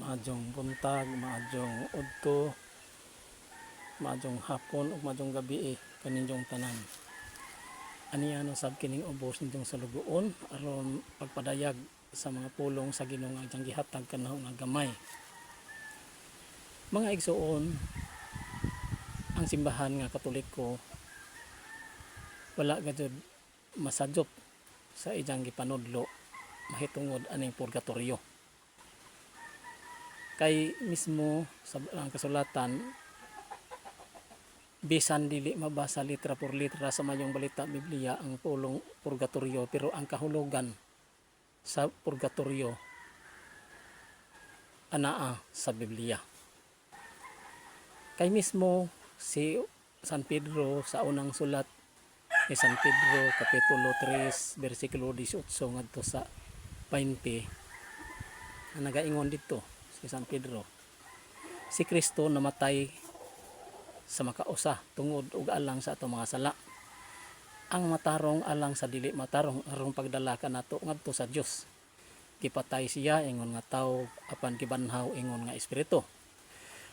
maadjong buntag, maadjong udto, maadjong hapon ug maadjong gabi kaninyong tanan. Aniya no sab kining ubos ninyong salugoon aron pagpadayag sa mga pulong sa Ginoo nga iyang gihatag kanaho nga gamay. Mga igsoon, ang simbahan nga Katoliko wala gayud masadyop sa iyang gipanudlo mahitungod aning purgatorio. Kay mismo sa ang kasulatan, bisan dili mabasa litra por litra sa mayong balita Biblia ang pulong purgatorio, pero ang kahulugan sa purgatorio anaa sa Biblia. Kay mismo si San Pedro sa unang sulat ni San Pedro kapitulo 3 bersikulo 18 ngadto sa 20 nagaingon dito si San Pedro, si Kristo namatay sa makausa tungod ug alang sa atong mga sala, ang matarong alang sa dili matarong aron pagdala kanato ngadto sa Dios. Gipatay siya ingon nga tawo apan gibanhaw ingon nga espiritu,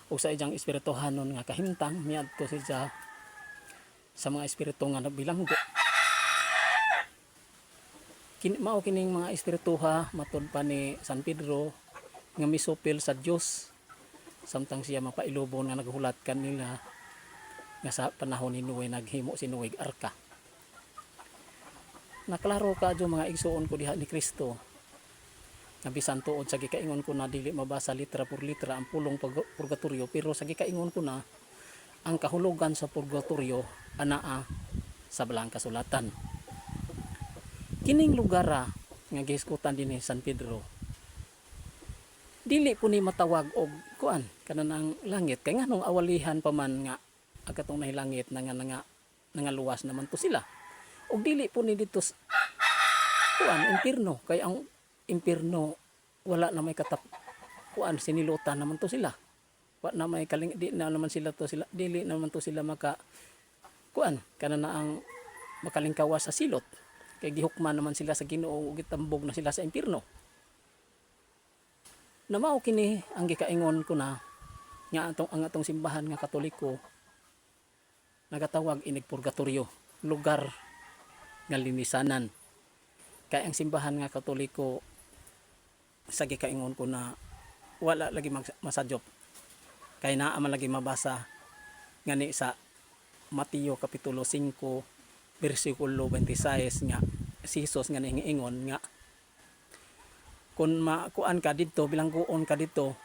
ug sa iyang espirituhanon nga kahimtang miadto siya sa mga espiritu nga nabilanggo. Mao kining mga espirituha matud pa ni San Pedro nga misupil sa Dios samtang siya mapailubon nga naghulat kanila nga sa panahon ni Noe naghimo si Noe arka. Naklaro kadyo mga igsuon ko diha ni Kristo nga bisan tuod sa gikaingon ko na dili mabasa litra por litra ang pulong purgatorio, pero sa gikaingon ko na ang kahulugan sa purgatorio anaa sa balang kasulatan. Kining lugar nga gihisgutan din ni San Pedro, dili po ni matawag og kuan kanang langit, kay nganong awalihan pa man nga agatong nahilangit na nga luwas naman to sila, og dili po ni dito kuan impierno, kay ang impierno wala na may katap kuan sinilutan naman to sila, wa na may kaling di na naman sila to sila dili naman to sila maka kuan kanang ang makalingkawas sa silot, kay gihukman naman sila sa Ginoo ug gitambog na sila sa impierno. Na mao kini ang gikaingon ko na nga ang atong simbahan nga Katoliko nagatawag inig purgatorio, lugar nga linisanan. Kay ang simbahan nga Katoliko sa gikaingon ko na wala lagi masadyop, kay naa man lagi mabasa ngani sa Mateo kapitulo 5 bersikulo 26 nga si Jesus nga niingon nga kung makuan ka dito, bilangguon ka dito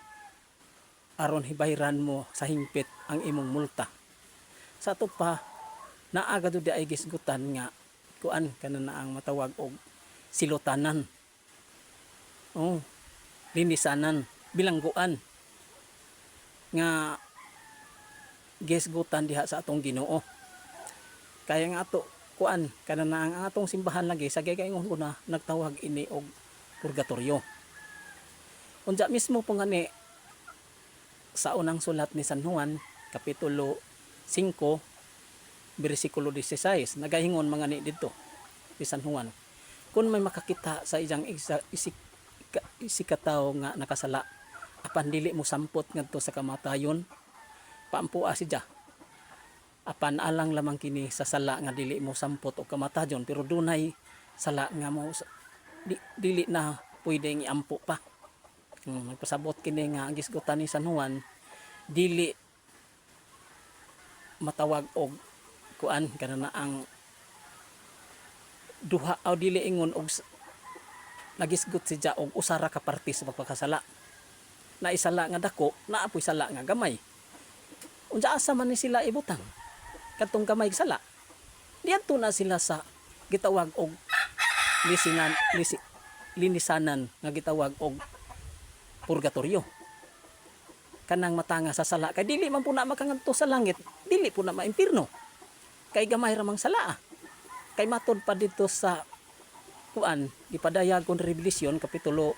aron hibayran mo sa hingpit ang imong multa. Sa ato pa naa gadu di ay gisgutan nga kuan kanana ang matawag og silutanan, linisanan, bilangguan nga gisgutan diha sa atong Ginoo. Kaya nga ato kuan kanana ang atong simbahan lagi sa gaygaingon ko na nagtawag ini og purgatorio. Unja mismo po ngani sa unang sulat ni San Juan kapitulo 5 bersikulo 16 nagahingon mga ni dito ni San Juan, kung may makakita sa iyang isikataw nga nakasala apan dili mo sampot ngadto sa kamatayon, paampua siya apan alang lamang kini sa sala nga dili mo sampot o kamatayon, pero dunay sala nga mo dili na pwedeng iampo pa. Nagpasabot kini nga ang gisgutan ni San Juan dili matawag og kuan kanana ang duha o dili ingon og nagisgot siya og usara ka parte sa pagpakasala, na isala nga dako na apoy sala nga gamay. Unsa asa man ni sila ibutang kadtong gamay sala, diadto na sila sa gitawag og linisanan nga gitawag og purgatorio, kanang matanga sa sala, kay dili man po na makangadto sa langit, dili po na maimpierno, kay gamay ramang sala. Kay matod pa dito sa kuan ipadayag kon Revelasyon kapitulo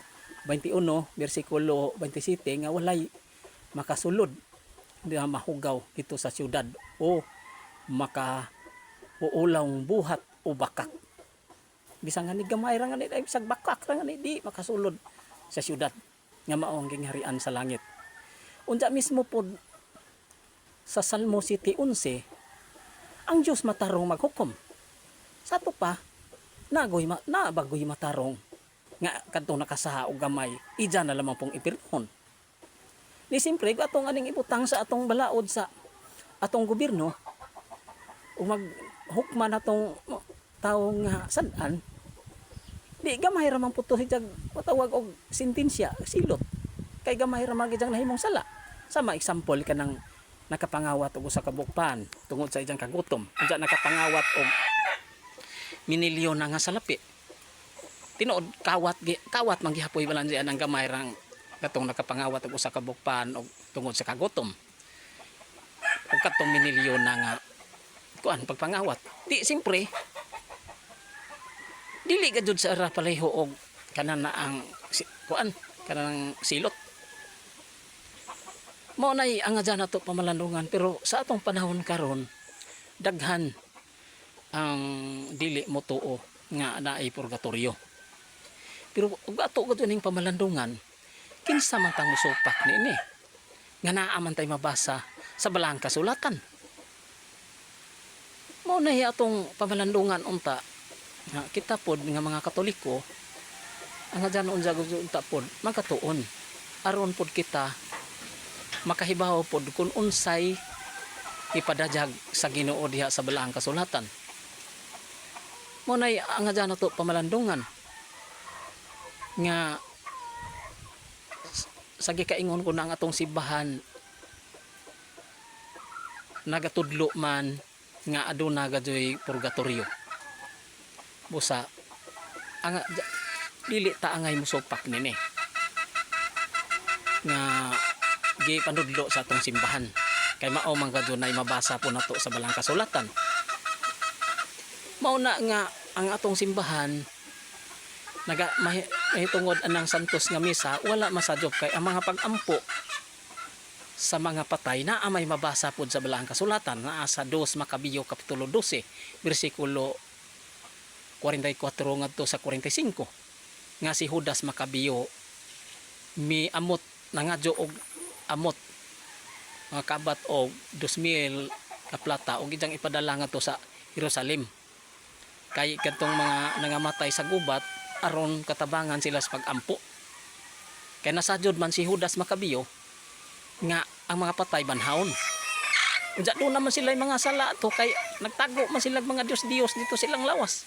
21 bersikulo 27 nga walay makasulod nga mahugaw dito sa syudad o makaulawng buhat o bakak. Bisang nga ni gamay ra nga ni bisag bakak ra nga ni di makasulod sa syudad. nga mao ang gingharian sa langit. Unsa mismo pod sa Salmo 7:11, ang Dios matarong maghukom. Sa to pa bagoy matarong nga kadto nakasaha og gamay, ija na lamang pong ipirmon. Di simpre atong aning ibutang sa atong balaod sa atong gobyerno ug maghukman atong tawo nga sad-an, di gamay ra man puto hijag matawag og sentensya, silot. Kay gamay ra man gid nahimong sala. Sama example kanang nakapangawat og usa ka bukpan tungod sa iyang kagutom. Unsa nakapangawat og minilyon na nga salapi. Tinuod kawat man gihapoy balan diyan ang gamay rang katong nakapangawat og usa ka bukpan og tungod sa kagutom. Ug katong minilyon na nga kuan pagpangawat. Di simpre dili gajud sa ara pareho og kanan na ang kuan kanang silot. Mao nay ang adya nato pamalandungan, pero sa atong panahon karon daghan ang dili mo tuo nga naay purgatorio. Pero ug ato gud ning pamalandungan, kinsa man tang musupak niini nga naa man tay mabasa sa balang kasulatan. Mao nay atong pamalandungan unta nga kita pod nga mga Katoliko, ang adya unsa gud unta pod magkatuon aron pod kita makahibaw pod kung unsay ipadajag sa Ginoo diha sa balaang kasulatan. Mo nay ang adya nato pamalandungan nga sa gikaingon ko na ang atong simbahan nagatudlo man nga aduna gadyoy purgatorio. Busa ang dili ta angay musupak nini nga gi panudlo sa atong simbahan, kay mao man kadunay mabasa po nato sa balang kasulatan. Mao na nga ang atong simbahan mahitungod anang santos nga misa wala masadop, kay ang mga pag-ampo sa mga patay na may mabasa pod sa balang kasulatan naa sa 2 Makabeyo kapitulo 12 bersikulo 44 ngadto sa 45 nga si Judas Makabeyo miamot nangadyo og amot mga kabat og 2,000 ka plata og ijang ipadala ngadto sa Jerusalem, kay kadtong mga nangamatay sa gubat aron katabangan sila sa pag-ampo. Kay nasadyod man si Judas Makabeyo nga ang mga patay banhaon. Unsa do naman sila mga sala to, kay nagtago man sila mga Dios dito silang lawas.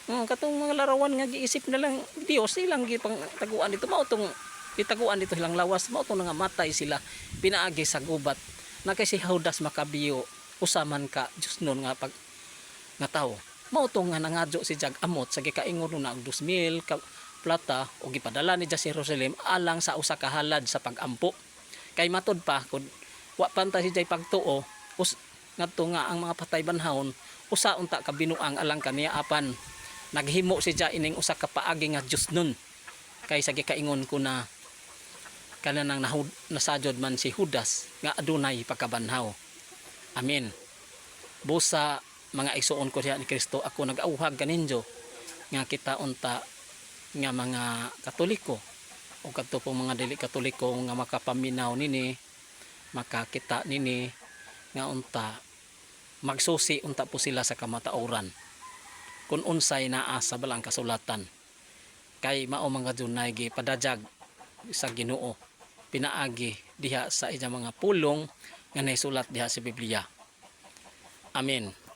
Katong mga larawan nga giisip na lang Dios silang gipang taguan dito, mao tong itaguan dito silang lawas, mao tong nangamatay sila pinaagi sa gubat. Na kay si Judas Makabeyo usaman ka Dios nun nga pag nga tawo. Mao tong nga nangadyo si jag amot sa gikaingon na og 2,000 ka plata o gipadala ni sa Jerusalem alang sa usa ka halad sa pag-ampo. Kay matud pa kun wa panta si jay pagtuo ngadto nga ang mga patay banhawon usa unta ka binuang alang kaniya apan naghimo si jay ining usa ka paagi nga Dios nun. Kay sa gikaingon ko na kanang nasadyod man si Judas nga adunay pagkabanhaw. Amen. Busa mga igsuon ko diha ni Kristo, ako nag-auhag kaninyo nga kita unta nga mga Katoliko o kadto po mga dili Katoliko nga makapaminaw nini, makakita nini nga unta magsusi unta po sila sa kamatauran kung unsay naa sa balang kasulatan. Kay mao mga dunay gipadajag sa Ginoo pinaagi diha sa iyang mga pulong nga naisulat diha sa Biblia. Amen.